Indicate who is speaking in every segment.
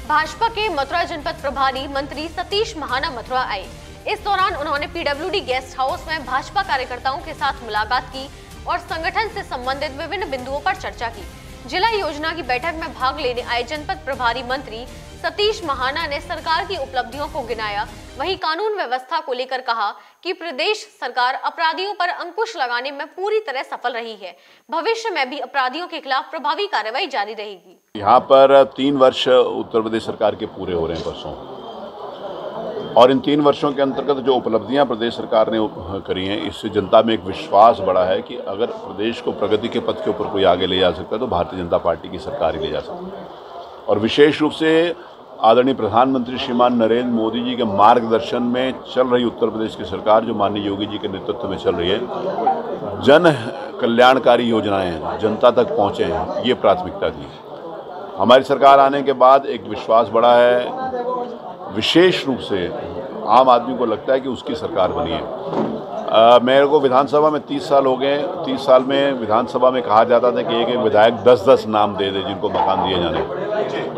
Speaker 1: भाजपा के मथुरा जनपद प्रभारी मंत्री सतीश महाना मथुरा आए। इस दौरान उन्होंने पीडब्ल्यूडी गेस्ट हाउस में भाजपा कार्यकर्ताओं के साथ मुलाकात की और संगठन से संबंधित विभिन्न बिंदुओं पर चर्चा की। जिला योजना की बैठक में भाग लेने आए जनपद प्रभारी मंत्री सतीश महाना ने सरकार की उपलब्धियों को गिनाया। वहीं कानून व्यवस्था को लेकर कहा कि प्रदेश सरकार अपराधियों पर अंकुश लगाने में पूरी तरह सफल रही है। भविष्य में भी अपराधियों के खिलाफ प्रभावी कार्रवाई जारी रहेगी।
Speaker 2: यहाँ पर 3 वर्ष उत्तर प्रदेश सरकार के पूरे हो रहे हैं परसों, और इन 3 वर्षों के अंतर्गत जो उपलब्धियां प्रदेश सरकार ने करी हैं, इससे जनता में एक विश्वास बढ़ा है कि अगर प्रदेश को प्रगति के पथ के ऊपर कोई आगे ले जा सकता है तो भारतीय जनता पार्टी की सरकार ही ले जा सकती है। और विशेष रूप से आदरणीय प्रधानमंत्री श्रीमान नरेंद्र मोदी जी के मार्गदर्शन में चल रही उत्तर प्रदेश की सरकार, जो माननीय योगी जी के नेतृत्व में चल रही है, जन कल्याणकारी योजनाएं जनता तक पहुँचे हैं, ये प्राथमिकता थी। हमारी सरकार आने के बाद एक विश्वास बढ़ा है। विशेष रूप से आम आदमी को लगता है कि उसकी सरकार बनी है। मेरे को विधानसभा में 30 साल हो गए। 30 साल में विधानसभा में कहा जाता था कि एक विधायक 10-10 नाम दे दे जिनको मकान दिए जाने।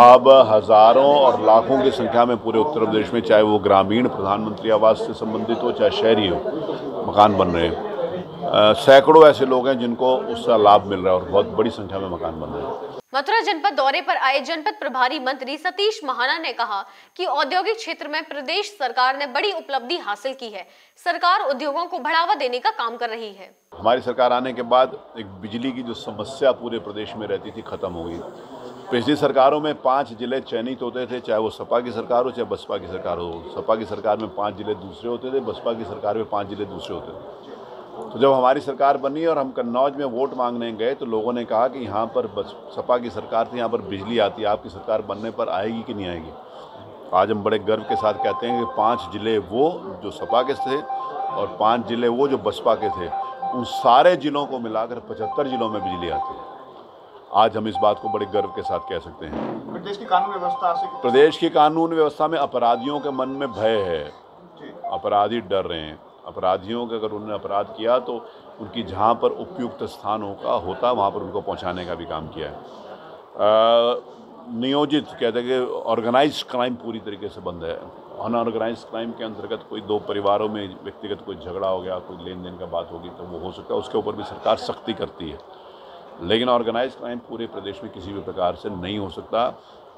Speaker 2: अब हजारों और लाखों की संख्या में पूरे उत्तर प्रदेश में, चाहे वो ग्रामीण प्रधानमंत्री आवास से संबंधित हो चाहे शहरी हो, मकान बन रहे हैं। सैकड़ों ऐसे लोग हैं जिनको उसका लाभ मिल रहा है और बहुत बड़ी संख्या में मकान बन रहे हैं।
Speaker 1: मथुरा जनपद दौरे पर आए जनपद प्रभारी मंत्री सतीश महाना ने कहा कि औद्योगिक क्षेत्र में प्रदेश सरकार ने बड़ी उपलब्धि हासिल की है। सरकार उद्योगों को बढ़ावा देने का काम कर रही है।
Speaker 2: हमारी सरकार आने के बाद एक बिजली की जो समस्या पूरे प्रदेश में रहती थी, खत्म हो गई। पिछली सरकारों में 5 जिले चयनित होते थे, चाहे वो सपा की सरकार हो चाहे बसपा की सरकार हो। सपा की सरकार में 5 जिले दूसरे होते थे, बसपा की सरकार में 5 जिले दूसरे होते थे। तो जब हमारी सरकार बनी और हम कन्नौज में वोट मांगने गए तो लोगों ने कहा कि यहाँ पर सपा की सरकार थी, यहाँ पर बिजली आती है, आपकी सरकार बनने पर आएगी कि नहीं आएगी। आज हम बड़े गर्व के साथ कहते हैं कि 5 जिले वो जो सपा के थे और 5 जिले वो जो बसपा के थे, उन सारे जिलों को मिलाकर 75 जिलों में बिजली आती है। आज हम इस बात को बड़े गर्व के साथ कह सकते हैं। प्रदेश की कानून व्यवस्था में अपराधियों के मन में भय है। अपराधी डर रहे हैं। अपराधियों के अगर उन्होंने अपराध किया तो उनकी जहाँ पर उपयुक्त स्थान होता वहाँ पर उनको पहुँचाने का भी काम किया है। नियोजित कहते हैं कि ऑर्गेनाइज्ड क्राइम पूरी तरीके से बंद है। अनऑर्गेनाइज्ड क्राइम के अंतर्गत कोई 2 परिवारों में व्यक्तिगत कोई झगड़ा हो गया, कोई लेन देन का बात होगी तो वो हो सकता है, उसके ऊपर भी सरकार सख्ती करती है। लेकिन ऑर्गेनाइज्ड क्राइम पूरे प्रदेश में किसी भी प्रकार से नहीं हो सकता।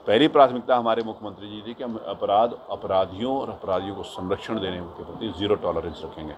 Speaker 2: पहली प्राथमिकता हमारे मुख्यमंत्री जी थी कि हम अपराधियों और अपराधियों को संरक्षण देने के प्रति 0 टॉलरेंस रखेंगे।